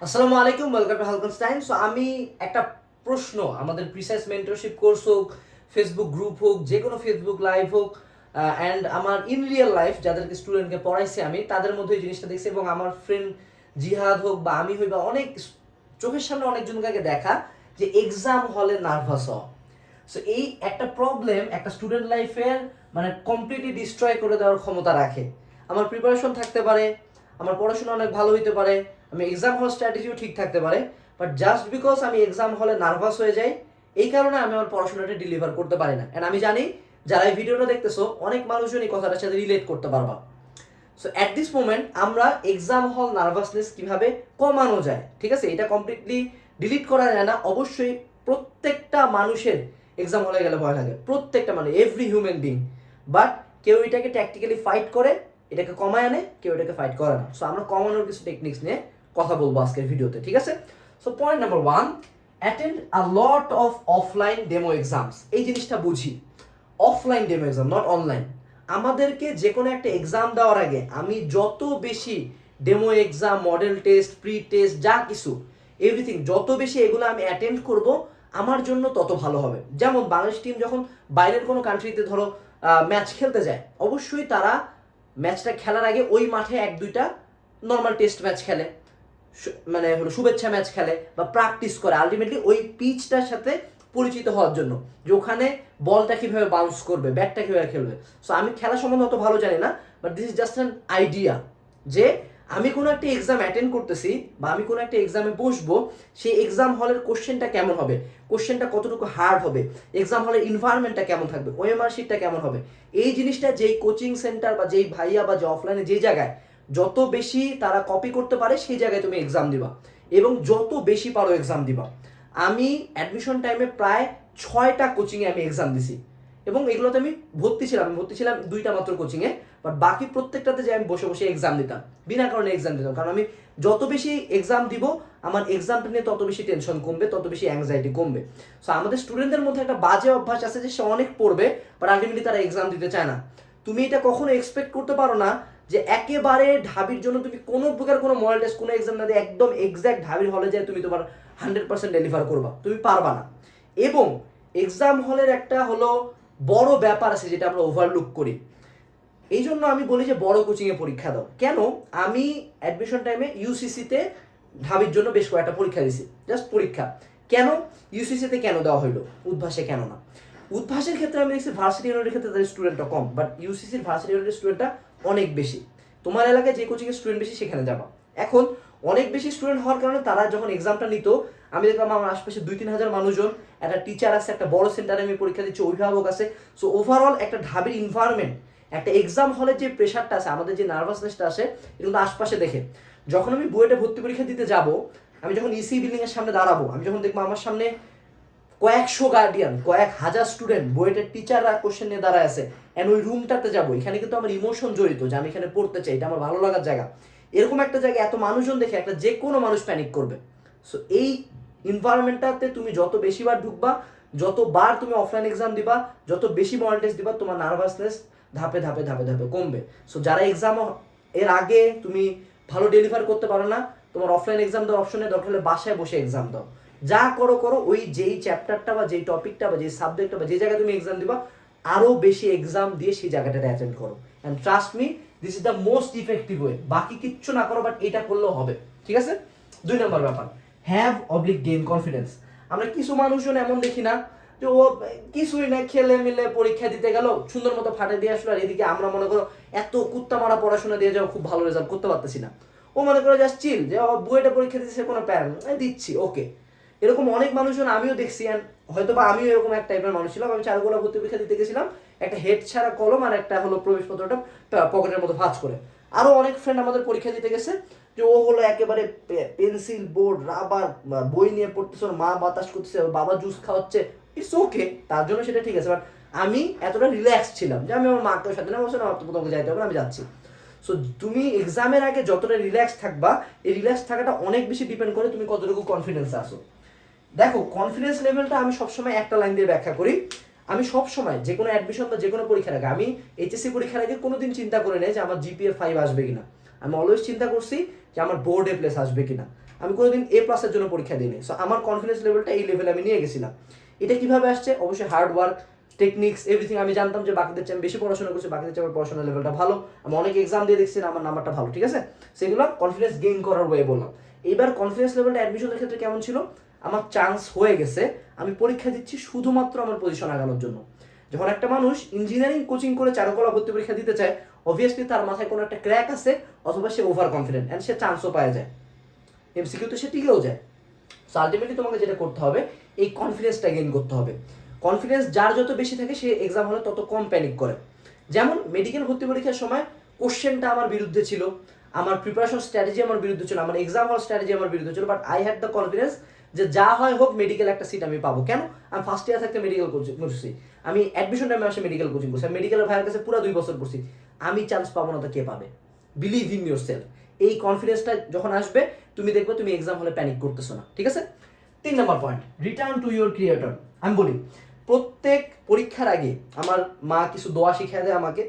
আসসালামু আলাইকুম, welcome to হালকনস্টাইন। So আমি একটা প্রশ্ন আমাদের প্রিসাইজ মেন্টরশিপ কোর্স হোক, ফেসবুক গ্রুপ হোক, যে কোনো ফেসবুক লাইভ হোক, অ্যান্ড আমার ইন রিয়েল লাইফ যাদেরকে স্টুডেন্টকে পড়াইছি আমি তাদের মধ্যে এই জিনিসটা দেখছি, এবং আমার ফ্রেন্ড জিহাদ হোক বা আমি হই বা অনেক চোখের সামনে অনেকজনকে দেখা যে এক্সাম হলে নার্ভাস হওয়া। সো এই একটা প্রবলেম একটা স্টুডেন্ট লাইফের মানে কমপ্লিটলি ডিস্ট্রয় করে দেওয়ার ক্ষমতা রাখে। আমার প্রিপারেশন থাকতে পারে, আমার পড়াশোনা অনেক ভালো হইতে পারে, আমি এক্সাম হল স্ট্র্যাটেজিও ঠিক থাকতে পারে, বাট জাস্ট বিকজ আমি এক্সাম হলে নার্ভাস হয়ে যাই, এই কারণে আমি আমার পড়াশোনাটা ডেলিভার করতে পারি না। অ্যান্ড আমি জানি যারা এই ভিডিওটা দেখতেছো অনেক মানুষজন এই কথাটার সাথে রিলেট করতে পারবা। সো অ্যাট দিস মোমেন্ট আমরা এক্সাম হল নার্ভাসনেস কিভাবে কমানো যায়, ঠিক আছে, এটা কমপ্লিটলি ডিলিট করা যায় না। অবশ্যই প্রত্যেকটা মানুষের এক্সাম হলে গেলে ভয় লাগে, প্রত্যেকটা মানুষ, এভরি হিউম্যান বিং। বাট কেউ এটাকে ট্যাকটিক্যালি ফাইট করে, এটাকে কমায় আনে, কেউ এটাকে ফাইট করে না। সো আমরা কমানোর কিছু টেকনিক্স নিয়ে কথা বলবো আজকের ভিডিওতে, ঠিক আছে। So point number 1, attend a lot of offline demo exams. এই জিনিসটা বুঝি, offline demo exam, not online. আমাদেরকে যে কোনো একটা এক্সাম দেওয়ার আগে আমি যত বেশি demo exam, model test, pre test, যা কিছু এভরিথিং যত বেশি এগুলো আমি অ্যাটেন্ড করব, আমার জন্য তত ভালো হবে। যেমন বাংলাদেশ টিম যখন বাইরের কোনো কান্ট্রিতে ধরো ম্যাচ খেলতে যায়, অবশ্যই তারা ম্যাচটা খেলার আগে ওই মাঠে এক দুইটা নর্মাল টেস্ট ম্যাচ খেলে, মানে হলো শুভেচ্ছা ম্যাচ খেলে বা প্র্যাকটিস করে, আলটিমেটলি ওই পিচটার সাথে পরিচিত হওয়ার জন্য, যে ওখানে বলটা কিভাবে বাউন্স করবে, ব্যাটটা কিভাবে খেলবে। সো আমি খেলা সম্বন্ধে অত ভালো জানি না, but this is just an idea যে আমি কোনো একটা এক্সাম অ্যাটেন্ড করতেছি বা আমি কোনো একটা এক্সামে বসবো, সেই এক্সাম হলের কোশ্চেনটা কেমন হবে, কোশ্চেনটা কতটুকু হার্ড হবে, এক্সাম হলের ইনভায়রনমেন্টটা কেমন থাকবে, ওএমআর শিটটা কেমন হবে। এই জিনিসটা যেই কোচিং সেন্টার বা যেই ভাইয়া বা যে অফলাইনে যেই জায়গায় যত বেশি তারা কপি করতে পারে সেই জায়গায় তুমি এক্সাম দিবা, এবং যত বেশি পারো এক্সাম দিবা। আমি অ্যাডমিশন টাইমে প্রায় 6টা কোচিংয়ে আমি এক্সাম দিছি, এবং এগুলোতে আমি ভর্তি ছিলাম 2টা মাত্র কোচিংয়ে, বাট বাকি প্রত্যেকটাতে যে আমি বসে বসে এক্সাম দিতাম, বিনা কারণে এক্সাম দিতাম, কারণ আমি যত বেশি এক্সাম দিব আমার এক্সামটা নিয়ে তত বেশি টেনশন কমবে, তত বেশি অ্যাংজাইটি কমবে। সো আমাদের স্টুডেন্টদের মধ্যে একটা বাজে অভ্যাস আছে যে সে অনেক পড়বে বাট আলটিমেটলি তারা এক্সাম দিতে চায় না। তুমি এটা কখনো এক্সপেক্ট করতে পারো না যে একেবারে ঢাবির জন্য তুমি কোনো প্রকার কোনো মডেল টেস্ট, কোনো এক্সাম না দিয়ে একদম এক্স্যাক্ট ঢাবির হলে যায় তুমি তোমার 100% ডেলিভার করবা, তুমি পারবা না। এবং এক্সাম হলের একটা হলো বড় ব্যাপার আছে যেটা আমরা ওভারলুক করি। এই জন্য আমি বলি যে বড় কোচিংয়ে পরীক্ষা দাও। কেন? আমি অ্যাডমিশন টাইমে ইউসিসিতে ঢাবির জন্য বেশ কয়েকটা পরীক্ষা দিছি, জাস্ট পরীক্ষা। কেন ইউসিসিতে কেন দেওয়া হইলো, উদ্ভাসে কেন না? উদ্ভাসের ক্ষেত্রে আমি দেখছি ভার্সিটি ইউনিটের ক্ষেত্রে তাদের স্টুডেন্টটা কম, বাট ইউসিসির ভার্সিটি ইউনিটের স্টুডেন্টটা অনেক বেশি। তোমার এলাকায় যে কোচিংয়ের স্টুডেন্ট বেশি সেখানে যাবা। এখন অনেক বেশি স্টুডেন্ট হওয়ার কারণে তারা যখন এক্সামটা নিত, আমি দেখলাম আমার আশপাশে 2-3 হাজার মানুষজন, একটা টিচার আছে, একটা বড় সেন্টারে আমি পরীক্ষা দিচ্ছি, অভিভাবক আছে। সো ওভারঅল একটা ঢাবির ইনভায়রনমেন্ট, একটা এক্সাম হলে যে প্রেশারটা আছে, আমাদের যে নার্ভাসনেসটা আসে, এটা কিন্তু আশপাশে দেখে। যখন আমি বুয়েটে ভর্তি পরীক্ষা দিতে যাব, আমি যখন ইসি বিল্ডিং এর সামনে দাঁড়াবো, আমি যখন দেখবো আমার সামনে কয়েকশো গার্ডিয়ান, কয়েক হাজার স্টুডেন্ট, বুয়েটের টিচাররা কোশ্চেন নিয়ে দাঁড়ায় আছে, অ্যান্ড ওই রুমটাতে যাবো, এখানে কিন্তু আমার ইমোশন জড়িত যে আমি এখানে পড়তে চাই, এটা আমার ভালো লাগার জায়গা। এরকম একটা জায়গায় এত মানুষজন দেখে একটা যে কোনো মানুষ প্যানিক করবে। সো এই এনভায়রনমেন্টটাতে তুমি যত বেশিবার ঢুকবা, যতবার তুমি অফলাইন এক্সাম দিবা, যত বেশি মডেল টেস্ট দিবা, তোমার নার্ভাসনেস ধাপে ধাপে ধাপে ধাপে কমবে। সো যারা এক্সাম এর আগে তুমি ভালো ডেলিভার করতে পারো না, তোমার অফলাইন এক্সাম দেওয়ার অপশনে দরকার হলে বাসায় বসে এক্সাম দাও, যা করো করো, ওই যেই চ্যাপ্টারটা বা যেই টপিকটা বা যেই সাবজেক্টটা বা যে জায়গায় তুমি এক্সাম দিবা, আরো বেশি এক্সাম দিয়ে সেই জায়গাটাতে অ্যাটেন্ড করো। And trust me, this is the most effective way. বাকি কিচ্ছু না করো, বাট এটা করলেও হবে, ঠিক আছে। 2 নম্বর ব্যাপার, হ্যাভ অবলিক গেইন কনফিডেন্স। আমরা কিছু মানুষজন এমন দেখি না যে ও কিছুই না, খেলে মিলে পরীক্ষা দিতে গেল, সুন্দর মতো ফাটে দিয়ে আসলো, আর এদিকে আমরা মনে করো এত কুত্তা মারা পড়াশোনা দিয়ে যাও, খুব ভালো রেজাল্ট করতে পারতেছি না। ও মনে করো জাস্ট চিল, যে বইটা পরীক্ষা দিচ্ছে, কোনো প্যারা দিচ্ছি, ওকে। এরকম অনেক মানুষজন আমিও দেখছি, অ্যান্ড হয়তো বা আমিও এরকম এক টাইপের মানুষ ছিলাম। আমি চারুকলা ভর্তি পরীক্ষা দিতে গেছিলাম, একটা হেড ছাড়া কলম আর একটা হলো প্রবেশপত্রটা পকেটের মতো ভাঁজ করে। আরও অনেক ফ্রেন্ড আমাদের পরীক্ষা দিতে গেছে, যে ও হলো একেবারে পেন্সিল, বোর্ড, রাবার, বই নিয়ে পড়তেছে, ওর মা বাতাস করতেছে, ওর বাবা জুস খাওয়াচ্ছে, ইটস ওকে, তার জন্য সেটা ঠিক আছে। বাট আমি এতটা রিল্যাক্স ছিলাম যে আমি আমার মাকেও সাথে না বলছি না, তোমাকে যাইতে হবে না, আমি যাচ্ছি। সো তুমি এক্সামের আগে যতটা রিল্যাক্স থাকবা, এই রিল্যাক্স থাকাটা অনেক বেশি ডিপেন্ড করে তুমি কতটুকু কনফিডেন্স আসো। দেখো, কনফিডেন্স লেভেলটা আমি সবসময় একটা লাইন দিয়ে ব্যাখ্যা করি। আমি সবসময় যে কোনো অ্যাডমিশন বা যে কোনো পরীক্ষার আগে, আমি এইচএসসি পরীক্ষার আগে কোনোদিন চিন্তা করে নেই যে আমার জিপিএ 5 আসবে কিনা। আমি অলওয়েজ চিন্তা করছি যে আমার বোর্ড এ প্লেস আসবে কিনা। আমি কোনোদিন A+-এর জন্য পরীক্ষা দিইনি। সো আমার কনফিডেন্স লেভেলটা এই লেভেলে আমি নিয়ে গেছিলাম। এটা কিভাবে আসছে? অবশ্যই হার্ড ওয়ার্ক, টেকনিক্স, এভরিথিং। আমি জানতাম যে বাকিদের চেয়ে আমি বেশি পড়াশোনা করছি, বাকিদের চেয়ে আমার পড়াশোনার লেভেলটা ভালো, আমি অনেক এক্সাম দিয়ে দেখছি না আমার নাম্বারটা ভালো, ঠিক আছে? সেগুলো কনফিডেন্স গেইন করার ওয়ে বললাম। এইবার কনফিডেন্স লেভেলটা অ্যাডমিশনের ক্ষেত্রে কেমন ছিল? আমার চান্স হয়ে গেছে, আমি পরীক্ষা দিচ্ছি শুধুমাত্র আমার পজিশন আগানোর জন্য। যখন একটা মানুষ ইঞ্জিনিয়ারিং কোচিং করে চারুকলা ভর্তি পরীক্ষা দিতে চায়, অবভিয়াসলি তার মাথায় কোনো একটা ক্র্যাক আছে, অথবা সে ওভার কনফিডেন্ট অ্যান্ড সে চান্সও পাওয়া যায়, এমসিকিউতে সে টিকেও যায়। সো আলটিমেটলি তোমাকে যেটা করতে হবে, এই কনফিডেন্সটা গেইন করতে হবে। কনফিডেন্স যার যত বেশি থাকে সে এক্সাম হলে তত কম প্যানিক করে। যেমন মেডিকেল ভর্তি পরীক্ষার সময় কোশ্চেনটা আমার বিরুদ্ধে ছিল, আমার প্রিপারেশন স্ট্র্যাটেজি আমার বিরুদ্ধে ছিল, আমার এক্সাম হল স্ট্র্যাটেজি আমার বিরুদ্ধে ছিল, but I had the confidence যে যা হয় হোক মেডিকেল একটা সিট আমি পাবো। কেন? আমি ফার্স্ট ইয়ার থাকতে মেডিকেল কোচিং করছি, আমি অ্যাডমিশন টাইমে আসে মেডিকেল কোচিং করছি, আমি মেডিকেলের ভাইয়ের কাছে পুরো 2 বছর পড়ছি। আমি চান্স পাবো না তো কে পাবে? Believe in your self. এই কনফিডেন্সটা যখন আসবে তুমি দেখবে তুমি এক্সাম হলে প্যানিক করতেছো না, ঠিক আছে? 3 নম্বর point, return to your creator. আমি বলি প্রত্যেক পরীক্ষার আগে আমার মা কিছু দোয়া শিখিয়ে দেয় আমাকে,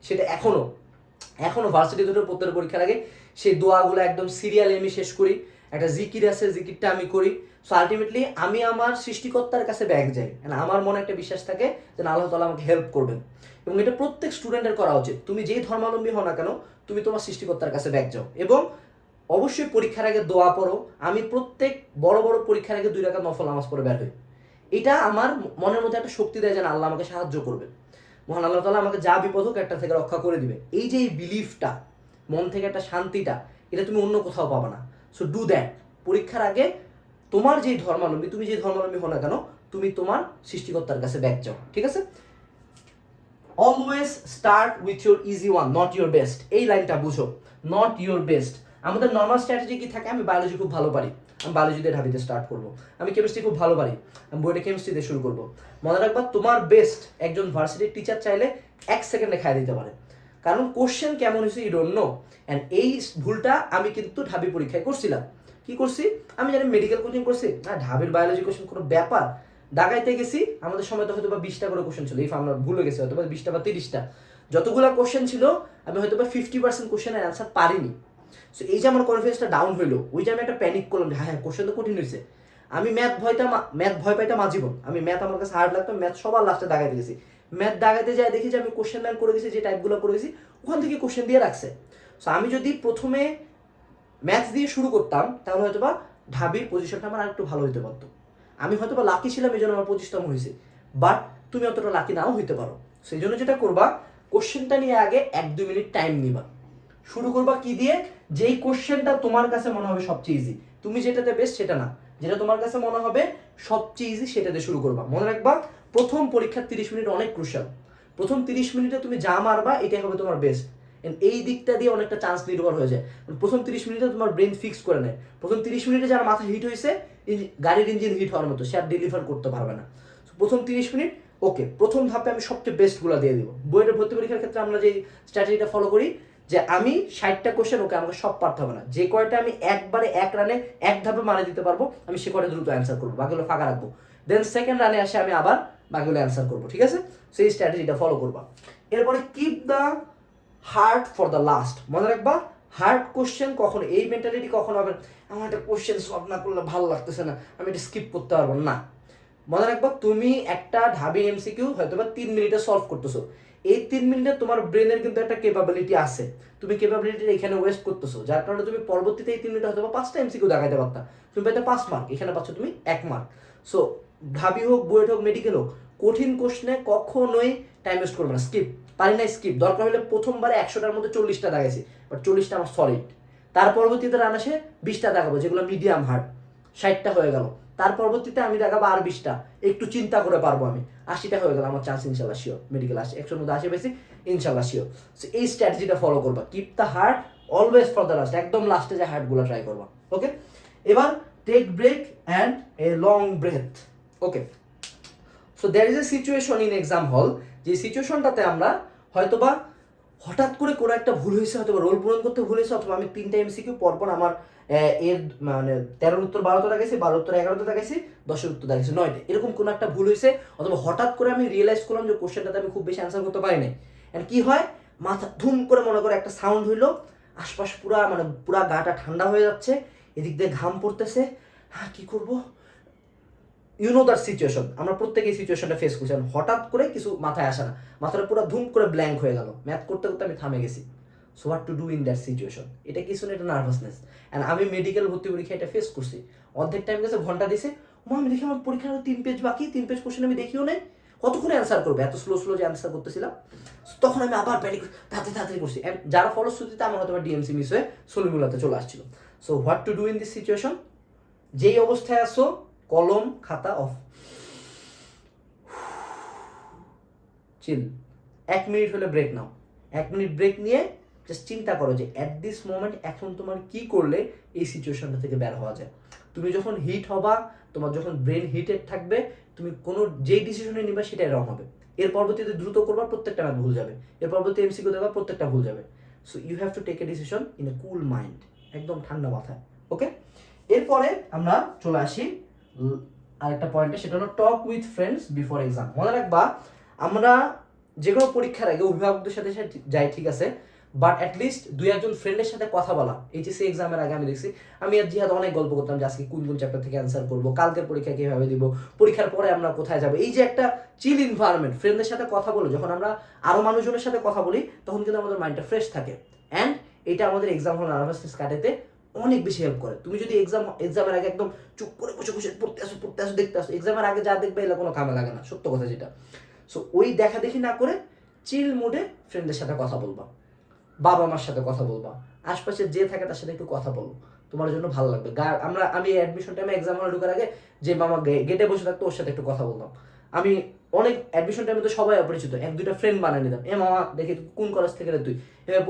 সেটা এখনো ভার্সিটি দুটো প্রত্যেক পরীক্ষার আগে সেই দোয়াগুলো একদম সিরিয়ালে আমি শেষ করি। একটা জিকির আছে, জিকিরটা আমি করি। সো আলটিমেটলি আমি আমার সৃষ্টিকর্তার কাছে ব্যাক যাই, আমার মনে একটা বিশ্বাস থাকে যে আল্লাহ তাআলা আমাকে হেল্প করবেন, এবং এটা প্রত্যেক স্টুডেন্টের করা উচিত। তুমি যেই ধর্মাবলম্বী হও না কেন, তুমি তোমার সৃষ্টিকর্তার কাছে ব্যাক যাও, এবং অবশ্যই পরীক্ষার আগে দোয়া পড়ো। আমি প্রত্যেক বড় বড় পরীক্ষার আগে 2 রাকাত নফল নামাজ পড়ে বের হই। এটা আমার মনের মধ্যে একটা শক্তি দেয়, যেন আল্লাহ আমাকে সাহায্য করবে, মহান আল্লাহ তাআলা আমাকে যা বিপদ হোক একটা থেকে রক্ষা করে দিবে। এই যে এই বিলিফটা, মন থেকে একটা শান্তিটা, এটা তুমি অন্য কোথাও পাবে না। So do that. পরীক্ষার আগে তোমার যেই ধর্মাবলম্বী, তুমি যে ধর্মাবলম্বী হো না কেন, তুমি তোমার সৃষ্টিকর্তার কাছে ব্যাক যাও, ঠিক আছে? Always start with your easy one, not your best. এই লাইনটা বুঝো, নট ইউর বেস্ট। আমাদের নর্মাল স্ট্র্যাটেজি কি থাকে? আমি বায়োলজি খুব ভালো পারি, আমি বায়োলজি দিয়ে ঢাবিতে স্টার্ট করবো। আমি কেমিস্ট্রি খুব ভালো পারি, আমি বইটা কেমিস্ট্রি দিয়ে শুরু করবো। মনে রাখবা, তোমার বেস্ট একজন ভার্সিটির টিচার চাইলে 1 সেকেন্ডে খাই দিতে পারে, কারণ কোশ্চেন কেমন হয়েছে ইউ ডোন্ট নো। অ্যান্ড এই ভুলটা আমি কিন্তু ঢাবি পরীক্ষায় করছিলাম। কি করছি? আমি জানি মেডিকেল কোচিং করছি না, ঢাবির বায়োলজি কোশ্চেন কোনো ব্যাপার, দাগাইতে গেছি। আমাদের সময় তো হয়তো বা 20টা করে কোশ্চেন ছিল, ইফ আমরা ভুলে গেছি, হয়তো বা 20টা বা 30টা, যতগুলো কোশ্চেন ছিল আমি হয়তো বা 50% কোশ্চেনের অ্যান্সার পারিনি। সো এই যে আমার কনফিডেন্সটা ডাউন হইলো, ওই যে আমি একটা প্যানিক করলাম যে হ্যাঁ কোশ্চেন তো কঠিন হয়েছে। আমি ম্যাথ ভয় পাইতাম আজীবন। আমি ম্যাথ আমার কাছে হার্ড লাগতো, ম্যাথ সবার লাস্টে দাগাইতে গেছি। ম্যাথ দাগাইতে যায় দেখি যে আমি কোশ্চেন ব্যাংক করে গেছি, যে টাইপগুলো করে গেছি ওখান থেকে কোশ্চেন দিয়ে রাখছে। সো আমি যদি প্রথমে ম্যাথস দিয়ে শুরু করতাম, তাহলে হয়তো বা ঢাবির পজিশনটা আমার আরেকটু ভালো হইতে পারতো। আমি হয়তো বা লাকি ছিলাম, এই জন্য আমার 25তম হয়েছে, বাট তুমি অতটা লাকি নাও হইতে পারো। সেই জন্য যেটা করবা, কোশ্চেনটা নিয়ে আগে 1-2 মিনিট টাইম নিবা। শুরু করবা কি দিয়ে? যেই কোশ্চেনটা তোমার কাছে মনে হবে সবচেয়ে ইজি, তুমি যেটাতে বেস্ট সেটা না, যেটা তোমার কাছে মনে হবে সবচেয়ে ইজি সেটাতে শুরু করবা। মনে রাখবা, প্রথম পরীক্ষার 30 মিনিট অনেক ক্রুশাল। প্রথম 30 মিনিটে তুমি যা মারবা এটাই হবে তোমার বেস্ট। এই দিকটা দিয়ে অনেকটা চান্স নির্ভর হয়ে যায়। প্রথম 30 মিনিটে তোমার ব্রেন ফিক্স করে নেয়। প্রথম 30 মিনিটে যার মাথা হিট হয়েছে, গাড়ির ইঞ্জিন হিট হওয়ার মতো, সে আর ডেলিভার করতে পারবে না। প্রথম 30 মিনিট ওকে, প্রথম ধাপে আমি সবচেয়ে বেস্টগুলো দিয়ে দিব। বইয়ের ভর্তি পরীক্ষার ক্ষেত্রে আমরা যে স্ট্র্যাটেজিটা ফলো করি, যে আমি 60টা কোশ্চেন, ওকে আমাকে সব পারতে হবে না, যে কয়টা আমি একবারে এক রানে এক ধাপে মানে দিতে পারবো আমি সে কয়টা দ্রুত অ্যান্সার করবো, বাকিগুলো ফাঁকা রাখবো। দেন সেকেন্ড রানে আসে আমি আবার বাকিগুলো অ্যান্সার করবো, ঠিক আছে? সেই স্ট্র্যাটেজিটা ফলো করবা। এরপরে keep the hard for the last. মনে রাখবা, হার্ড কোশ্চেন কখনো, এই মেন্টালিটি কখনো হবে আমার একটা কোশ্চেন সলভ না করলে ভালো লাগতেছে না, আমি এটা স্কিপ করতে পারবো না। মনে রাখবা, তুমি একটা ঢাবি এমসিকিউ হয়তো বা 3 মিনিটে সলভ করতেছো, এই 3 মিনিটে তোমার ব্রেনের কিন্তু একটা ক্যাপাবিলিটি আছে, তুমি ক্যাপাবিলিটি এখানে ওয়েস্ট করতেছো, যার কারণে তুমি পরবর্তীতে এই 3 মিনিটে হয়তো বা 5টা এমসিকিউ দেখাইতে পারতা, তুমি পাইতে 5 মার্ক, এখানে পাচ্ছ তুমি 1 মার্ক। সো ঢাবি হোক, বুয়েট হোক, মেডিকেল হোক, কঠিন কোশ্চেনে কখনোই টাইম ওয়েস্ট করবে না। স্কিপ পারি না, স্কিপ। দরকার হলে প্রথমবারে 100টার মধ্যে 40টা দেখাইছি, বাট 40টা আমার সলিড। তার পরবর্তীতে রান আসে 20টা দেখাবো, যেগুলো মিডিয়াম হার্ড, 60টা হয়ে গেল। তার পরবর্তীতে আমি দেখাবো আর 20টা, একটু চিন্তা করে পারবো আমি, 80টা হয়ে গেল, আমার চান্স ইনশাল্লাহ শিওর, মেডিকেল আসে 100-র মধ্যে 80 পেয়েছি ইনশাল্লাহ শিওর। সো এই স্ট্র্যাটেজিটা ফলো করবা, keep the heart always for the last, একদম লাস্টে যে হার্টগুলো ট্রাই করবা। ওকে, এবার take break and a long breath. Okay, so there is a situation in exam hall, যে সিচুয়েশনটাতে আমরা হয়তোবা হঠাৎ করে কোনো একটা ভুল হয়েছে, হয়তো রোল পূরণ করতে ভুল হয়েছে, অথবা আমি 3টা এমসিকিউ পরপর আমার এর মানে 13-র উত্তর 12তে দেখাইছি, 12-র উত্তর 11তে দেখাইছি, 10-এর উত্তর দেখাইছি 9তে, এরকম কোনো একটা ভুল হয়েছে, অথবা হঠাৎ করে আমি রিয়েলাইজ করলাম যে কোশ্চেনটাতে আমি খুব বেশি অ্যান্সার করতে পারি নাই। এন্ড কি হয়, মাথা ধুম করে মনে করে একটা সাউন্ড হইলো, আশপাশ পুরা মানে পুরা গাটা ঠান্ডা হয়ে যাচ্ছে, এদিক দিয়ে ঘাম পড়তেছে, হ্যাঁ কী করবো, ইউ নো দ্যাট সিচুয়েশন, আমরা প্রত্যেকে এই সিচুয়েশনটা ফেস করছি। হঠাৎ করে কিছু মাথায় আসে না, মাথাটা পুরো ধুম করে ব্ল্যাঙ্ক হয়ে গেল, ম্যাথ করতে করতে আমি থামে গেছি। So what to do in that situation, এটা কিছু না, এটা নার্ভাসনেস। অ্যান্ড আমি মেডিকেল ভর্তি পরীক্ষা এটা ফেস করছি, অর্ধেক টাইম গেছে, ঘন্টা দিছে, আমি দেখি আমার পরীক্ষার 3 পেজ বাকি, 3 পেজ কোশ্চেন আমি দেখিও নাই, কতক্ষণে অ্যান্সার করবো, এত স্লো স্লো যে অ্যান্সার করতেছিলাম। তখন আমি আবার প্যানিক তাড়াতাড়ি করছি, অ্যান্ড যারা ফলশ্রুতিতে আমার হয়তো ডিএমসি মিস হয়ে সলিমুল্লাতে চলে আসছিল। So what to do in this situation, যেই অবস্থায় আসো কলম খাতা অফ, চিল, 1 মিনিট হলে ব্রেক নাও, 1 মিনিট ব্রেক নিয়ে জাস্ট চিন্তা করো যে অ্যাট দিস মোমেন্ট এখন তোমার কি করলে এই সিচুয়েশনটা থেকে বের হওয়া যায়। তুমি যখন হিট হবা, তোমার যখন ব্রেন হিটেড থাকবে, তুমি কোনো যেই ডিসিশনে নিবা সেটাই রং হবে। এর পরবর্তীতে দ্রুত করবা, প্রত্যেকটা ম্যাথ ভুল যাবে, এর পরবর্তী এমসিকিউ দেবা, প্রত্যেকটা ভুল যাবে। So you have to take a decision in a cool mind, একদম ঠান্ডা মাথায়। ওকে, এরপরে আমরা চলে আসি আরেকটা পয়েন্টে, সেটা হলো talk with friends before exam. মনে রাখবা, আমরা যে কোনো পরীক্ষার আগে অভিভাবকদের সাথে যাই ঠিক আছে, বাট অ্যাটলিস্ট 2-1 ফ্রেন্ডের সাথে কথা বলা। এইচএসসি এক্সামের আগে আমি দেখছি, আমি আর জিহাদ অনেক গল্প করতাম যে আজকে কোন কোন চ্যাপ্টার থেকে অ্যান্সার করবো, কালকের পরীক্ষা কীভাবে দিব, পরীক্ষার পরে আমরা কোথায় যাবো। এই যে একটা চিল এনভায়রনমেন্ট, ফ্রেন্ডদের সাথে কথা বলে যখন আমরা আরও মানুষজনের সাথে কথা বলি, তখন কিন্তু আমাদের মাইন্ডটা ফ্রেশ থাকে। অ্যান্ড এটা আমাদের এক্সাম হল নার্ভাসনেস কাটাতে অনেক বেশি হেল্প করে। তুমি যদি এক্সামের আগে একদম চুপ করে বসে বসে পড়তে আসো দেখতে আসো, এক্সামের আগে যা দেখবে এগুলো কোনো কামে লাগে না, সত্য কথা যেটা। সো ওই দেখা দেখি না করে চিল মুডে ফ্রেন্ডদের সাথে কথা বলবা, বাবা মার সাথে কথা বলবা, আশপাশে যে থাকে তার সাথে একটু কথা বলো, তোমার জন্য ভালো লাগবে। আমি অ্যাডমিশন টাইমে এক্সাম হলে ঢোকার আগে যে মামা গেটে বসে থাকতো ওর সাথে একটু কথা বলতাম। আমি অনেক অ্যাডমিশন টাইমে তো সবাই অপরিচিত, 1-2টা ফ্রেন্ড বানিয়ে নিতাম, মামা দেখি কোন কলেজ থেকে রে তুই, এভাবে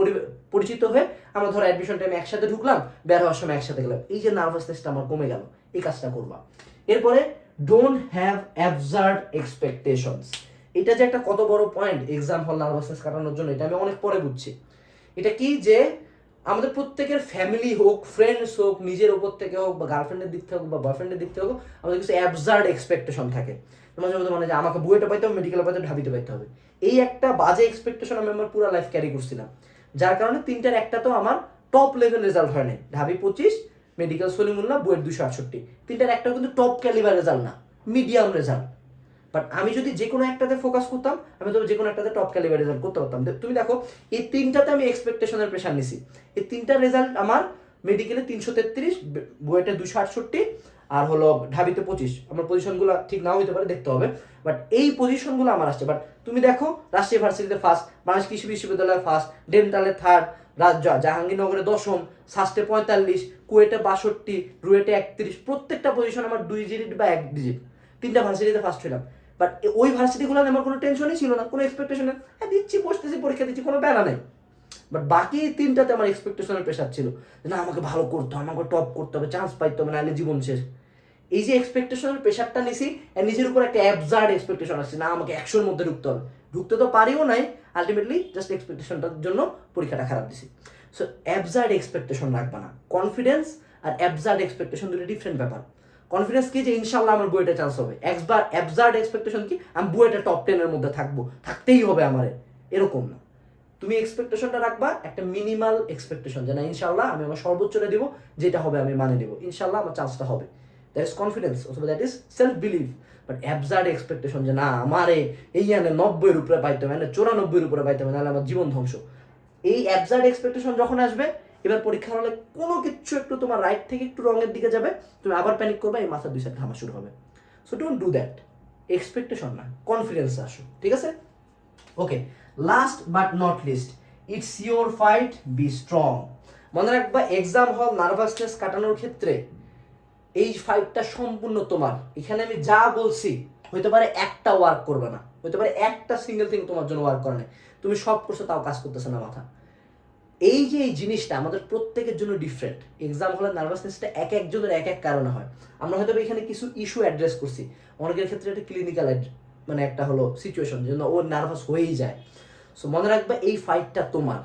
পরিচিত হয়ে আমরা ধরো অ্যাডমিশন টাইমে একসাথে ঢুকলাম, বের হওয়ার সময় একসাথে গেলাম। এই যে নার্ভাসনেসটা আমার কমে গেল, এই কাজটা করবা। এরপরে ডোন্ট হ্যাভ অ্যাবসার্ড এক্সপেকটেশনস। এটা যে একটা কত বড় পয়েন্ট এক্সাম হল নার্ভাসনেস কাটানোর জন্য, এটা আমি অনেক পরে বুঝছি। এটা কি যে আমাদের প্রত্যেকের ফ্যামিলি হোক, ফ্রেন্ডস হোক, নিজের ওপর থেকে হোক, বা গার্লফ্রেন্ডের দিক থেকে হোক, বা বয়ফ্রেন্ডের দিক থেকে হোক, আমাদের কিছু অ্যাবসার্ড এক্সপেকটেশন থাকে। মাঝে মধ্যে মানে যে আমাকে বুয়েটে পাইতে হবে, মেডিকেলে পাইতে হবে, ঢাবিতে পাইতে হবে। এই একটা বাজে এক্সপেকটেশন আমি আমার পুরো লাইফ ক্যারি করছিলাম, যার কারণে 3টার একটা তো আমার টপ লেভেল রেজাল্ট হয় নাই। ঢাবি 25, মেডিকেল সলিমুল্লাহ, বুয়েট 268, 3টার একটাও কিন্তু টপ ক্যালিবার রেজাল্ট না, মিডিয়াম রেজাল্ট। বাট আমি যদি যে কোনো একটাতে ফোকাস করতাম, আমি তো যে কোনো একটাতে টপ ক্যালিবার রেজাল্ট করতে পারতাম। তুমি দেখো, এই 3টাতে আমি এক্সপেকটেশনের প্রেশার নিছি। এই 3টার রেজাল্ট আমার মেডিকেলে 333, বুয়েটে 268, আর হলো ঢাবিতে 25। আমার পজিশনগুলো ঠিক নাও হইতে পারে, দেখতে হবে, বাট এই পজিশনগুলো আমার আসছে। বাট তুমি দেখো, রাজশাহী ভার্সিটিতে ফার্স্ট, বাংলাদেশ কৃষি বিশ্ববিদ্যালয়ে ফার্স্ট, ডেন্টালে থার্ড, জাহাঙ্গীরনগরে 10ম, সাস্টে 45, কুয়েটে 62, রুয়েটে 31, প্রত্যেকটা পজিশন আমার 2 ডিজিট বা 1 ডিজিট। 3টা ভার্সিটিতে ফার্স্ট হইলাম। বাট ওই ভার্সিটিগুলো আমার কোনো টেনশনই ছিল না, কোনো এক্সপেকটেশন নেই, হ্যাঁ দিচ্ছি, বসতেছি, পরীক্ষা দিচ্ছি, কোনো ব্যানা নেই। বাট বাকি 3টাতে আমার এক্সপেকটেশনের প্রেশার ছিল যে না, আমাকে ভালো করতে হবে, আমাকে টপ করতে হবে, চান্স পাইতে হবে, নাহলে জীবন শেষ। এই যে এক্সপেকটেশনের প্রেশারটা নিছি, নিজের উপর একটা অ্যাবসার্ড এক্সপেকটেশন আসছে, না আমাকে 100-র মধ্যে ঢুকতে হবে, ঢুকতে তো পারিও নাই, আলটিমেটলি জাস্ট এক্সপেকটেশনটার জন্য পরীক্ষাটা খারাপ দিছি। সো অ্যাবসার্ড এক্সপেকটেশন রাখবা না। কনফিডেন্স আর অ্যাবসার্ড এক্সপেকটেশন দুটো ডিফারেন্ট ব্যাপার। কনফিডেন্স কি যে ইনশাল্লাহ আমার বুয়েটে চান্স হবে, একবার অ্যাবসার্ড এক্সপেকটেশন কি আমি বুয়েটে টপ 10-এর মধ্যে থাকবো, থাকতেই হবে আমারে, এরকম না। তুমি এক্সপেকটেশনটা রাখবা একটা মিনিমাল এক্সপেকটেশন, যে না ইনশাল্লাহ আমি আমার সর্বোচ্চটা দিব, যেটা হবে আমি মানে নেব, ইনশাল্লাহ আমার চান্সটা হবে। দ্যাট ইজ কনফিডেন্স, অথবা that is self believe. But absurd expectation যে না আমারে এই 90-এর উপরে পাইতে হবে, 94-এর উপরে পাইতে হবে, নাহলে আমার জীবন ধ্বংস। এই অ্যাবসার্ড এক্সপেকটেশন যখন আসবে, এবার পরীক্ষার হলে কোনো কিছু একটু তোমার রাইট থেকে একটু রঙের দিকে যাবে, তুমি আবার প্যানিক করবে, এই মাথার 2 সাইড ঘামা শুরু হবে। So don't do that. Expectation না, কনফিডেন্স আসো, ঠিক আছে? Okay, last but not least, it's your fight, be strong. মনে রাখবা, এক্সাম হল নার্ভাসনেস কাটানোর ক্ষেত্রে এই ফাইটটা সম্পূর্ণ তোমার। এখানে আমি যা বলছি, হইতে পারে একটা ওয়ার্ক করবে না, হইতে পারে একটা সিঙ্গেল থিং তোমার জন্য ওয়ার্ক করে না, তুমি সব করছো তাও কাজ করতেছে না মাথা। এই যে এই জিনিসটা আমাদের প্রত্যেকের জন্য ডিফারেন্ট। এক্সাম হলের নার্ভাসনেসটা এক একজনের এক এক কারণে হয়। আমরা হয়তো এখানে কিছু ইস্যু অ্যাড্রেস করছি, অনেকের ক্ষেত্রে এটা ক্লিনিক্যাল মানে একটা হলো সিচুয়েশন, যেন ও নার্ভাস হয়েই যায়। সো মনে রাখবে, এই ফাইটটা তোমার।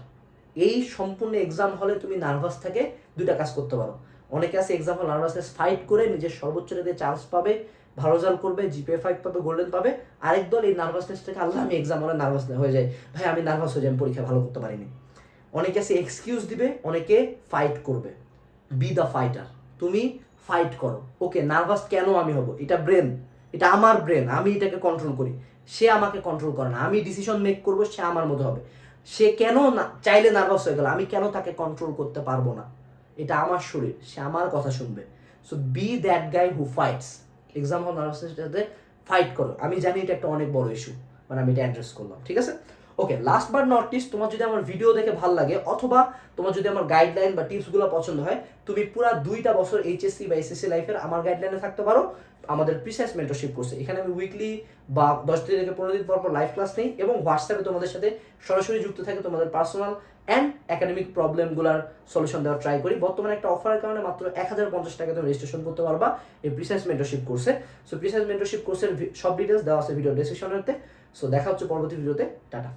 এই সম্পূর্ণ এক্সাম হলে তুমি নার্ভাস থাকে 2টা কাজ করতে পারো। অনেকে আছে এক্সাম হল নার্ভাসনেস ফাইট করে নিজের সর্বোচ্চটা দিয়ে চান্স পাবে, ভালো রেজাল্ট করবে, জিপিএ 5 পাবে, গোল্ডেন পাবে। আরেক দল এই নার্ভাসনেস থেকে, আল্লাহ আমি এক্সাম হলে নার্ভাস হয়ে যাই, ভাই আমি নার্ভাস হয়ে যাই, আমি পরীক্ষা ভালো করতে পারিনি। অনেকে আছে এক্সকিউজ দিবে, অনেকে ফাইট করবে। B the fighter. তুমি ফাইট করো। ওকে, নার্ভাস কেন আমি হব? এটা ব্রেন, এটা আমার ব্রেন, আমি এটাকে কন্ট্রোল করি, সে আমাকে কন্ট্রোল করে না। আমি ডিসিশন মেক করবো, সে আমার মতো হবে। সে কেন না চাইলে নার্ভাস হয়ে গেল, আমি কেন তাকে কন্ট্রোল করতে পারবো না? এটা আমার শরীর, সে আমার কথা শুনবে। So be that guy who fights. Exam hall নার্ভাসনেসের সাথে ফাইট করো। আমি জানি এটা একটা অনেক বড় ইস্যু, মানে আমি এটা অ্যাড্রেস করলাম, ঠিক আছে? Okay, last but not list, তোমার যদি আমার ভিডিও দেখে ভালো লাগে অথবা তোমার যদি আমার গাইডলাইন বা টিপসগুলো পছন্দ হয়, তুমি পুরা 2টা বছর এইচএসসি বা এসএসসি লাইফের আমার গাইডলাইনে থাকতে পারো আমাদের প্রিসাইজ মেন্টরশিপ কোর্সে। এখানে আমি উইকলি বা 10 দিন থেকে 15 দিন পর পর লাইভ ক্লাস নেই এবং হোয়াটসঅ্যাপে তোমাদের সাথে সরাসরি যুক্ত থাকে, তোমাদের পার্সোনাল অ্যান্ড একাডেমিক প্রবলেমগুলোর সলিউশন দেওয়ার ট্রাই করি। বর্তমানে একটা অফারের কারণে মাত্র 1050 টাকা তুমি রেজিস্ট্রেশন করতে পারবা এই প্রিসাইজ মেন্টরশিপ কোর্সে। সো প্রিসাইজ মেন্টরশিপ কোর্সের সব ডিটেলস দেওয়া আছে ভিডিও ডেসক্রিপশনেতে। সো দেখা হচ্ছে পরবর্তী ভিডিওতে। টাটা।